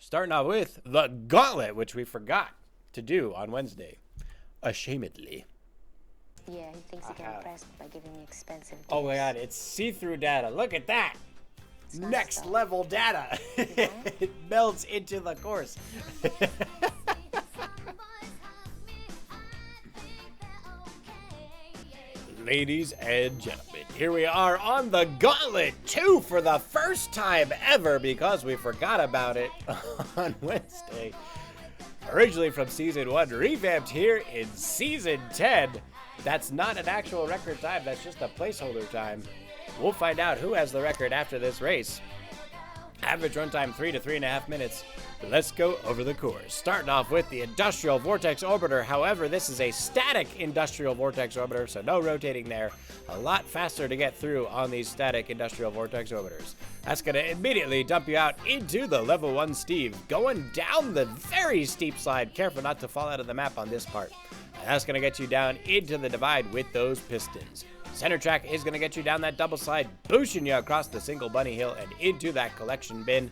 Starting off with the gauntlet, which we forgot to do on Wednesday. Ashamedly. Yeah, he thinks he can impress me by giving me expensive gifts. Oh my god, it's see-through data. Look at that. Next level data. It melts into the course. Ladies and gentlemen, here we are on the Gauntlet 2 for the first time ever because we forgot about it on Wednesday. Originally from Season 1, revamped here in Season 10. That's not an actual record time, that's just a placeholder time. We'll find out who has the record after this race. Average runtime 3 to 3.5 minutes. Let's go over the course. Starting off with the Industrial Vortex Orbiter. However, this is a static Industrial Vortex Orbiter, so no rotating there. A lot faster to get through on these static Industrial Vortex Orbiters. That's going to immediately dump you out into the level 1 Steve. Going down the very steep slide. Careful not to fall out of the map on this part. And that's going to get you down into the divide with those pistons. Center track is going to get you down that double slide, boosting you across the single bunny hill and into that collection bin.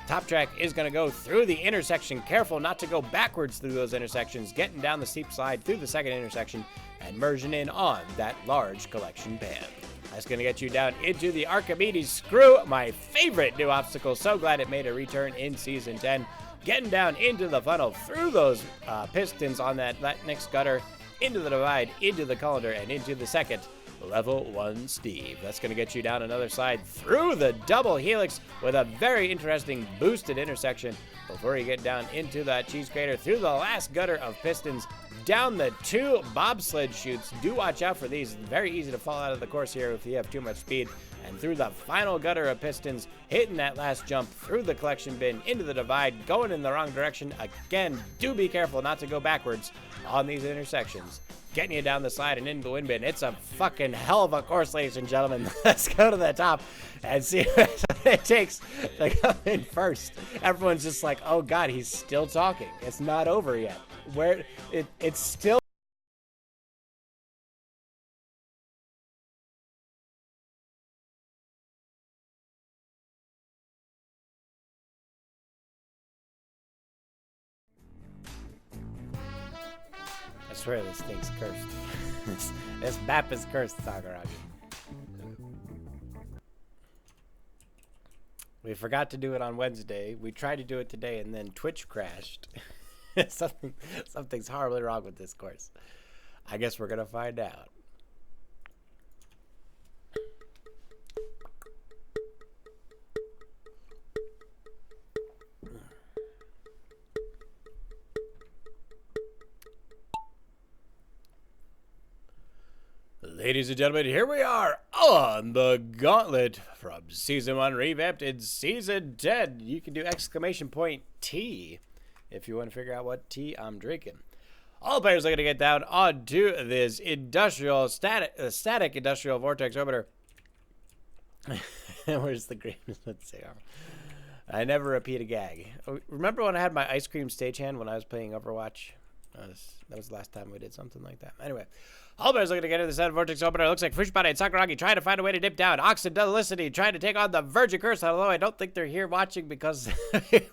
Top track is going to go through the intersection. Careful not to go backwards through those intersections, getting down the steep slide through the second intersection and merging in on that large collection pan. That's going to get you down into the Archimedes screw, my favorite new obstacle. So glad it made a return in Season 10. Getting down into the funnel through those pistons on that next gutter, into the divide, into the colander, and into the second level 1 Steve. That's going to get you down another slide through the double helix with a very interesting boosted intersection before you get down into that cheese grater through the last gutter of pistons, down the 2 bobsled chutes. Do watch out for these. Very easy to fall out of the course here if you have too much speed. And through the final gutter of pistons, hitting that last jump through the collection bin into the divide, going in the wrong direction. Again, do be careful not to go backwards on these intersections. Getting you down the slide and into the wind bin. It's a fucking hell of a course, ladies and gentlemen. Let's go to the top and see what it takes to come in first. Everyone's just like, oh god, he's still talking. It's not over yet. It's still... I swear this thing's cursed. This map is cursed, Sakuragi. We forgot to do it on Wednesday. We tried to do it today and then Twitch crashed. Something's horribly wrong with this course. I guess we're gonna find out. Ladies and gentlemen, here we are on the Gauntlet from Season 1 revamped in Season 10. You can do exclamation point T if you want to figure out what tea I'm drinking. All players are going to get down onto this static Industrial Vortex Orbiter. Where's the green? Let's see. I never repeat a gag. Remember when I had my ice cream stagehand when I was playing Overwatch? That was the last time we did something like that. Anyway, all players looking to get into the Static Vortex Orbiter. It looks like Fushibane and Sakuragi trying to find a way to dip down. Oxydelicity trying to take on the Virgin Curse, although I don't think they're here watching because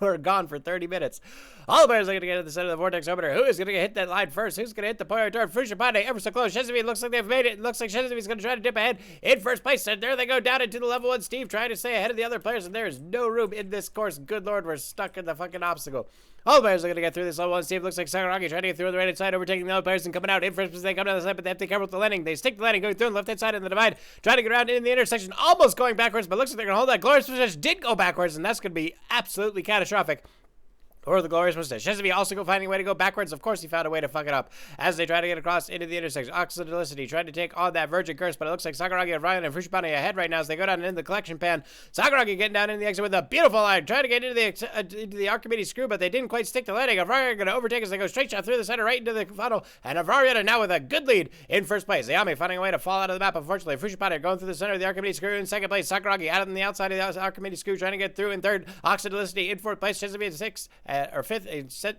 we're gone for 30 minutes. All players looking to get into the center of the Vortex Orbiter. Who is going to hit that line first? Who's going to hit the point return? Fushibane ever so close. Shizumi looks like they've made it. It looks like Shizumi's going to try to dip ahead in first place. And there they go down into the level 1 Steve trying to stay ahead of the other players. And there is no room in this course. Good lord, we're stuck in the fucking obstacle. All the players are going to get through this level 1 Steve. Looks like Sakuragi trying to get through on the right-hand side, overtaking the other players and coming out in first place. They come down the side, but they have to be careful with the landing. They stick the landing, going through on the left-hand side in the divide, trying to get around in the intersection, almost going backwards, but looks like they're going to hold that. Glorious Mustache did go backwards, and that's going to be absolutely catastrophic. Or the Glorious Mustache. Shizumi also finding a way to go backwards. Of course, he found a way to fuck it up as they try to get across into the intersection. Oxydelicity trying to take on that Virgin Curse, but it looks like Sakuragi and Ryan and Fushibane ahead right now as they go down into the collection pan. Sakuragi getting down in the exit with a beautiful line, trying to get into the Archimedes screw, but they didn't quite stick the landing. Avaria going to overtake as they go straight shot through the center right into the funnel, and Avaria now with a good lead in first place. Ayami finding a way to fall out of the map, unfortunately. Fushibane going through the center of the Archimedes screw in second place. Sakuragi out on the outside of the Archimedes screw, trying to get through in third. Oxydelicity in fourth place. Shizumi in sixth, or fifth.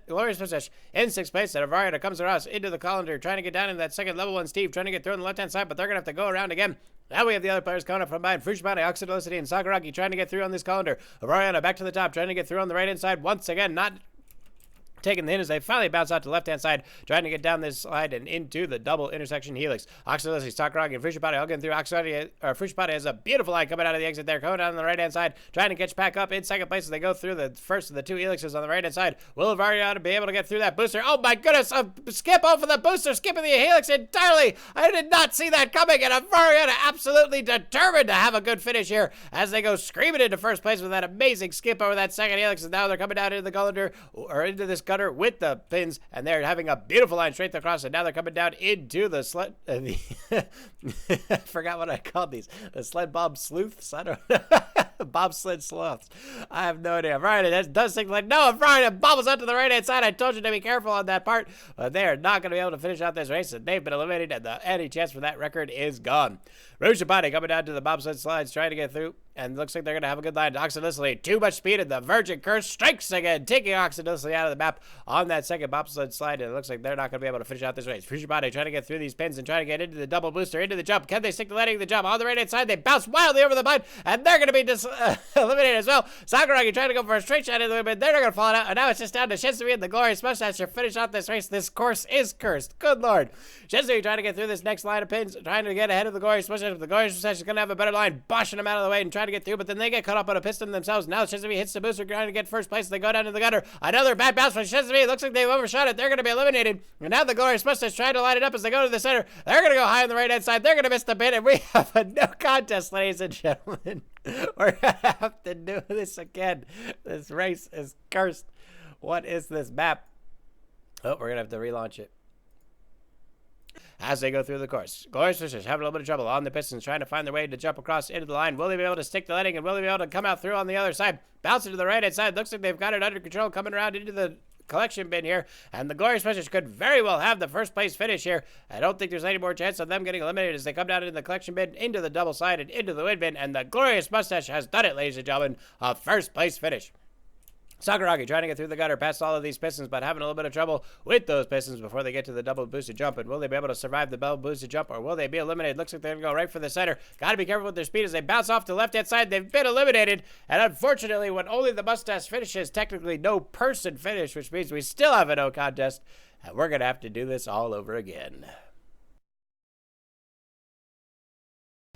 Glorious Mustache in sixth place. And Avaria comes across into the colander, trying to get down in that second level 1 Steve, trying to get through on the left-hand side, but they're going to have to go around again Now we have the other players coming up from behind. Fushibane, Oxydolicity, and Sakuragi trying to get through on this colander. Variana back to the top, trying to get through on the right-hand side. Once again, not taking the hint as they finally bounce out to the left-hand side, trying to get down this slide and into the double intersection helix. Oxydolicity, Sakuragi, and Fushibane all getting through. Fushibane has a beautiful line coming out of the exit there, coming down on the right-hand side, trying to catch back up in second place as they go through the first of the two helixes on the right-hand side. Will Variana be able to get through that booster? Oh my goodness, a skip over the booster, skipping the helix entirely. I did not see that coming, and Variana absolutely determined to have a good finish here as they go screaming into first place with that amazing skip over that second helix, and now they're coming down into the colinder, or into this gutter with the pins, and they're having a beautiful line straight across, and now they're coming down into the sled. I forgot what I called these. The sled bob sleuths? I don't know. Bobsled sloths. I have no idea. Right, it does seem like, no, Brian, it bobbles up to the right-hand side. I told you to be careful on that part, but they are not going to be able to finish out this race, and they've been eliminated, and any chance for that record is gone. Fushibane coming down to the bobsled slides, trying to get through, and looks like they're going to have a good line. Oxydolicity, too much speed, and the Virgin Curse strikes again, taking Oxydolicity out of the map on that second bobsled slide, and it looks like they're not going to be able to finish out this race. Fushibane trying to get through these pins and trying to get into the double booster, into the jump. Can they stick to landing the jump? On the right-hand side, they bounce wildly over the mud, and they're going to be eliminated as well. Sakuragi trying to go for a straight shot into the wind. They're not going to fall out, and now it's just down to Shinsui and the Glorious Mustache to finish out this race. This course is cursed. Good lord. Shinsui trying to get through this next line of pins, trying to get ahead of the Glorious Mustache. The Glorious Mustache is going to have a better line, boshing them out of the way and trying to get through, but then they get caught up on a piston themselves. Now Shinsui hits the booster, trying to get first place. They go down to the gutter. Another bad bounce from Shinsui. Looks like they've overshot it. They're going to be eliminated. And now the Glorious Mustache trying to line it up as they go to the center. They're going to go high on the right-hand side. They're going to miss the pin, and we have a no contest, ladies and gentlemen. We're going to have to do this again. This race is cursed. What is this map? Oh, we're going to have to relaunch it. As they go through the course, Glorious Fishers having a little bit of trouble on the pistons, trying to find their way to jump across into the line. Will they be able to stick the landing, and will they be able to come out through on the other side? Bounce to the right-hand side. Looks like they've got it under control, coming around into the collection bin here, and the Glorious Fishers could very well have the first place finish here. I don't think there's any more chance of them getting eliminated as they come down into the collection bin, into the double side, and into the wind bin, and the Glorious Mustache has done it, ladies and gentlemen. A first place finish. Sakuragi trying to get through the gutter past all of these pistons, but having a little bit of trouble with those pistons before they get to the double boosted jump. And will they be able to survive the double boosted jump, or will they be eliminated? Looks like they're going to go right for the center. Got to be careful with their speed as they bounce off to the left-hand side. They've been eliminated. And unfortunately, when only the mustache finishes, technically no person finish, which means we still have a no contest. And we're going to have to do this all over again.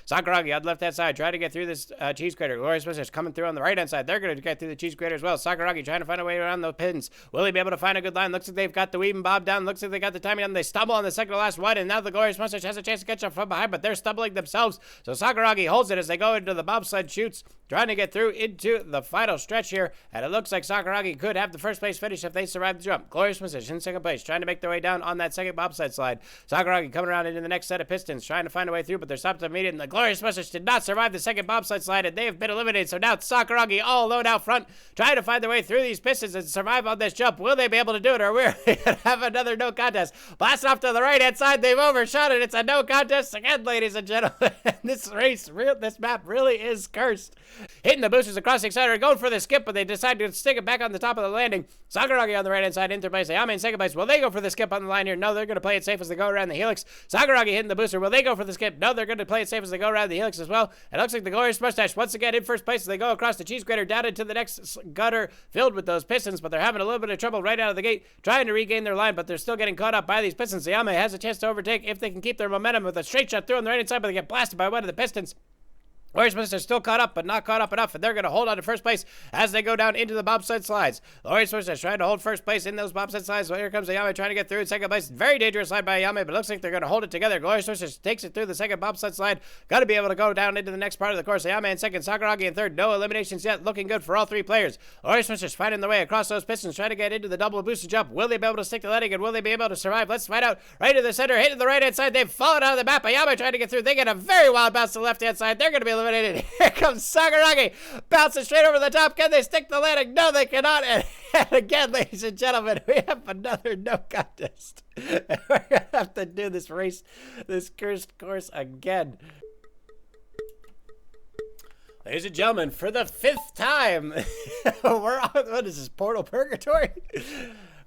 Sakuragi on the left-hand side, trying to get through this cheese grater. Glorious Mustache coming through on the right-hand side. They're going to get through the cheese grater as well. Sakuragi trying to find a way around the pins. Will he be able to find a good line? Looks like they've got the weave and bob down. Looks like they got the timing down. They stumble on the second to last one, and now the Glorious Mustache has a chance to catch up from behind, but they're stumbling themselves. So Sakuragi holds it as they go into the bobsled chutes, trying to get through into the final stretch here, and it looks like Sakuragi could have the first place finish if they survive the jump. Glorious Mustache in second place, trying to make their way down on that second bobsled slide. Sakuragi coming around into the next set of pistons, trying to find a way through, but they're stopped immediately, and the Glorious Mustache did not survive the second bobsled slide, and they have been eliminated. So now it's Sakuragi all alone out front, trying to find their way through these pistons and survive on this jump. Will they be able to do it, or we're going to have another no contest? Blast off to the right-hand side. They've overshot it. It's a no contest again, ladies and gentlemen. This map really is cursed. Hitting the boosters across the accelerator, going for the skip, but they decide to stick it back on the top of the landing. Sakuragi on the right-hand side in third place. Ayame in second place. Will they go for the skip on the line here? No, they're going to play it safe as they go around the helix. Sakuragi hitting the booster. Will they go for the skip? No, they're going to play it safe as they go around the helix as well. It looks like the Glorious Mustache once again in first place as they go across the cheese grater down into the next gutter filled with those pistons, but they're having a little bit of trouble right out of the gate trying to regain their line, but they're still getting caught up by these pistons. Ayame has a chance to overtake if they can keep their momentum with a straight shot through on the right-hand side, but they get blasted by one of the pistons. Glorious Mustache still caught up, but not caught up enough, and they're going to hold on to first place as they go down into the bobsled slides. Glorious Mustache trying to hold first place in those bobsled slides. Well, here comes Ayame trying to get through in second place. Very dangerous slide by Ayame, but it looks like they're going to hold it together. Glorious Mustache takes it through the second bobsled slide. Got to be able to go down into the next part of the course. Ayame in second, Sakuragi in third. No eliminations yet. Looking good for all three players. Glorious Mustache finding the way across those pistons, trying to get into the double boosted jump. Will they be able to stick the landing, and will they be able to survive? Let's find out. Right to the center, hitting the right-hand side. They've fallen out of the map. Ayame trying to get through. They get a very wild bounce to the left-hand side. They're going to be eliminated. Here comes Sakuragi bouncing straight over the top. Can they stick the landing? No, they cannot. And again, ladies and gentlemen, we have another no contest. We're going to have to do this race, this cursed course again. Ladies and gentlemen, for the 5th time, we're on, what is this, Portal Purgatory?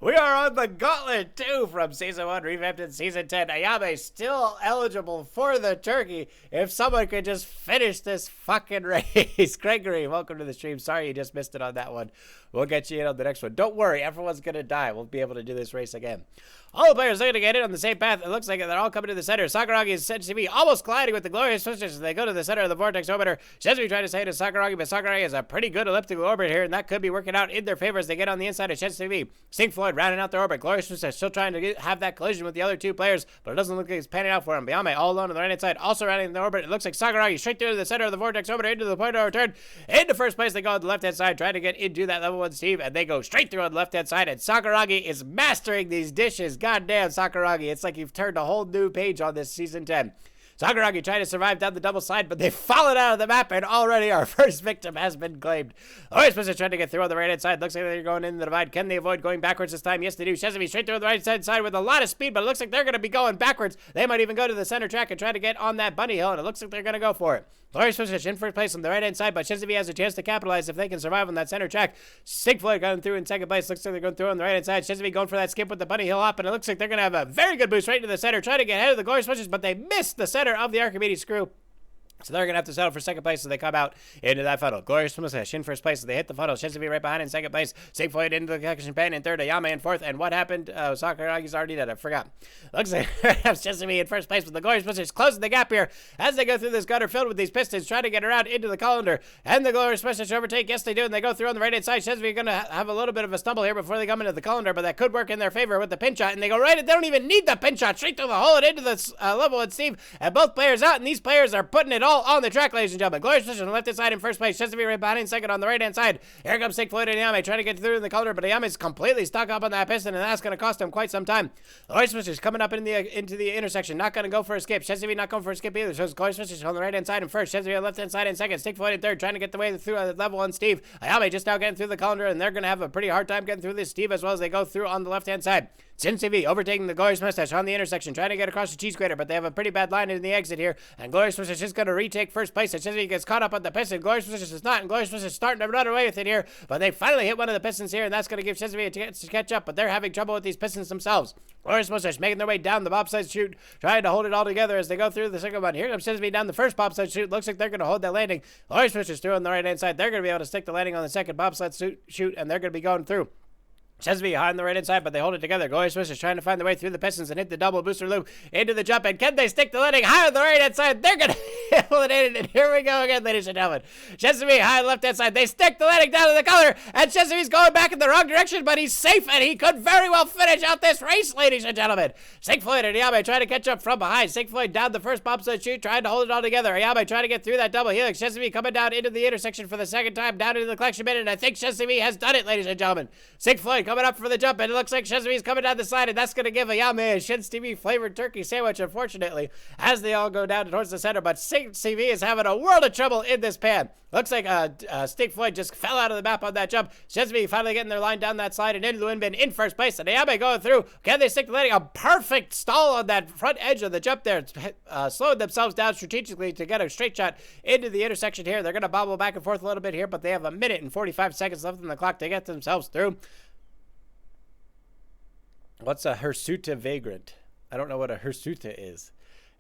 We are on the Gauntlet 2 from Season 1, revamped in Season 10. Ayame still eligible for the turkey. If someone could just finish this fucking race. Gregory, welcome to the stream. Sorry you just missed it on that one. We'll get you in on the next one. Don't worry, everyone's going to die. We'll be able to do this race again. All the players are going to get in on the same path. It looks like they're all coming to the center. Sakuragi is said to be almost colliding with the glorious switches as they go to the center of the vortex orbiter. Shizumi trying to say to Sakuragi, but Sakuragi has a pretty good elliptical orbit here, and that could be working out in their favor as they get on the inside of Shizumi. Sink Floyd rounding out their orbit. Glorious switches still trying to have that collision with the other two players, but it doesn't look like it's panning out for him. Ayame all alone on the right-hand side, also rounding the orbit. It looks like Sakuragi straight through the center of the vortex orbiter into the point of return. Into first place, they go on the left-hand side, trying to get into that level 1 Steve, and they go straight through on the left-hand side, and Sakuragi is mastering these dishes. Goddamn, Sakuragi. It's like you've turned a whole new page on this Season 10. Sakuragi trying to survive down the double slide, but they've fallen out of the map, and already our first victim has been claimed. Always supposed to try to get through on the right-hand side. Looks like they're going in the divide. Can they avoid going backwards this time? Yes, they do. Shizumi straight through the right-hand side with a lot of speed, but it looks like they're going to be going backwards. They might even go to the center track and try to get on that bunny hill, and it looks like they're going to go for it. Glorious switch in first place on the right-hand side, but Shizumi has a chance to capitalize if they can survive on that center track. Sig Floyd going through in second place. Looks like they're going through on the right-hand side. Shizumi going for that skip with the bunny hill up, and it looks like they're going to have a very good boost right into the center, trying to get ahead of the Glorious switches, but they missed the center of the Archimedes screw. So they're going to have to settle for second place as they come out into that funnel. Glorious Musashi in first place as they hit the funnel. Shizumi right behind in second place. Sig Floyd into the collection pan in third. Ayame in fourth. And what happened? Sakuragi's already dead. I forgot. Looks like Shizumi in first place with the Glorious Musashi closing the gap here as they go through this gutter filled with these pistons, trying to get around into the colander. And the Glorious Musashi overtake. Yes, they do. And they go through on the right-hand side. Shizumi going to have a little bit of a stumble here before they come into the colander, but that could work in their favor with the pin shot. And they go right. They don't even need the pin shot. Straight through the hole and into the level and Steve. And both players out. And these players are putting it all on the track, ladies and gentlemen. Glorious position on the left-hand side in first place. Shizumi right behind in second on the right-hand side. Here comes Sig Floyd and Ayame trying to get through in the color, but Ayame's completely stuck up on that piston, and that's going to cost him quite some time. Glorious position is coming up into the intersection. Not going to go for a skip. Shizumi not going for a skip either. So Glorious position on the right-hand side in first. Shizumi on the left-hand side in second. Sig Floyd in third, trying to get the way through level 1 Steve. Ayame just now getting through the colander, and they're going to have a pretty hard time getting through this Steve as well as they go through on the left-hand side. Sin overtaking the Glorious Mustache on the intersection, trying to get across the cheese grater, but they have a pretty bad line in the exit here, and Glorious Mustache is going to retake first place. And Shizumi gets caught up on the piston. Glorious Mustache is not, and Glorious Mustache is starting to run away with it here, but they finally hit one of the pistons here, and that's going to give Shizumi a chance to catch up, but they're having trouble with these pistons themselves. Glorious Mustache making their way down the bobsled chute, trying to hold it all together as they go through the second one. Here comes Shizumi down the first bobsled chute. Looks like they're going to hold that landing. Glorious Mustache through on the right-hand side. They're going to be able to stick the landing on the second bobsled chute, and they're going to be going through. Shizumi high on the right-hand side, but they hold it together. Glorious Swish is trying to find the way through the pistons and hit the double booster loop into the jump. And can they stick the landing high on the right-hand side? They're going to eliminate it. And here we go again, ladies and gentlemen. Shizumi high on the left-hand side. They stick the landing down to the color. And Shizumi's going back in the wrong direction, but he's safe. And he could very well finish out this race, ladies and gentlemen. Sig Floyd and Ayame trying to catch up from behind. Sig Floyd down the first bobsled chute, trying to hold it all together. Ayame trying to get through that double helix. Shizumi coming down into the intersection for the second time, down into the collection bin. And I think Shizumi has done it, ladies and gentlemen. Sig Floyd coming up for the jump. And it looks like Shizumi's coming down the side, and that's going to give Ayame a Shin TV flavored turkey sandwich, unfortunately, as they all go down towards the center. But Sig TV is having a world of trouble in this pan. Looks like Stig Floyd just fell out of the map on that jump. Shizumi finally getting their line down that slide and into the wind bin in first place. And Ayame going through. Can they stick the landing? A perfect stall on that front edge of the jump there. Slowing themselves down strategically to get a straight shot into the intersection here. They're going to bobble back and forth a little bit here, but they have 1 minute and 45 seconds left on the clock to get themselves through. What's a hirsuta vagrant? I don't know what a hirsuta is.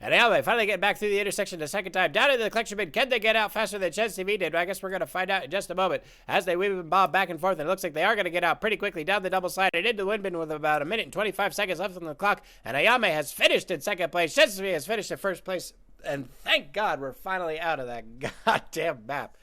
And Ayame finally getting back through the intersection the second time. Down into the collection bin. Can they get out faster than Chen TV did? I guess we're going to find out in just a moment as they weave and bob back and forth. And it looks like they are going to get out pretty quickly down the double slide and into the wind bin with about 1 minute and 25 seconds left on the clock. And Ayame has finished in second place. Chen TV has finished in first place. And thank God we're finally out of that goddamn map.